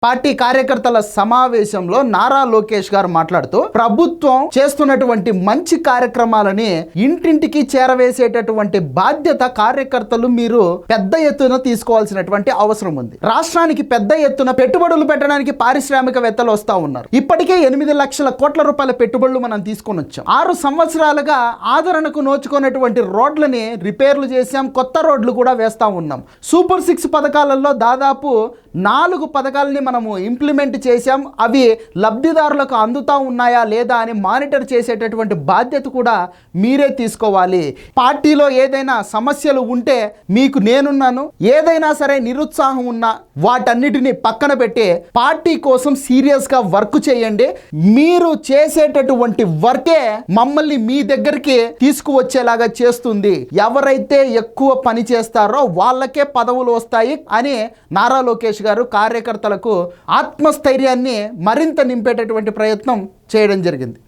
Party కార్యకర్తల సమావేశంలో నారా లోకేష్ గారు మాట్లాడుతూ ప్రభుత్వం చేస్తున్నటువంటి మంచి కార్యక్రమాలని ఇంటింటికి చేరవేసేటటువంటి బాధ్యత కార్యకర్తలు మీరు పెద్ద ఎత్తున తీసుకోవాల్సినటువంటి అవసరం ఉంది. రాష్ట్రానికి పెద్ద ఎత్తున పెట్టుబడులు పెట్టడానికి పారిశ్రామికవేత్తలు వస్తా ఉన్నారు. ఇప్పటికే 8 లక్షల కోట్ల రూపాయల పెట్టుబడులు మనం తీసుకొని వచ్చాం. 6 సంవత్సరాలుగా ఆదరణకు నోచుకున్నటువంటి రోడ్లని రిపేర్లు చేశాం, కొత్త రోడ్లు కూడా వేస్తా ఉన్నాం. సూపర్ 6 పథకాలలో దాదాపు 4 పథకాలని మనము ఇంప్లిమెంట్ చేశాం. అవి లబ్ధిదారులకు అందుతా ఉన్నాయా లేదా అని మానిటర్ చేసేటటువంటి బాధ్యత కూడా మీరే తీసుకోవాలి. పార్టీలో ఏదైనా సమస్యలు ఉంటే మీకు నేనున్నాను. ఏదైనా సరే నిరుత్సాహం ఉన్నా వాటన్నిటిని పక్కన పెట్టి పార్టీ కోసం సీరియస్గా వర్క్ చేయండి. మీరు చేసేటటువంటి వర్కే మమ్మల్ని మీ దగ్గరికి తీసుకువచ్చేలాగా చేస్తుంది. ఎవరైతే ఎక్కువ పని చేస్తారో వాళ్ళకే పదవులు వస్తాయి అని నారా లోకేష్ గారు కార్యకర్తలకు ఆత్మస్థైర్యాన్ని మరింత నింపేటటువంటి ప్రయత్నం చేయడం జరిగింది.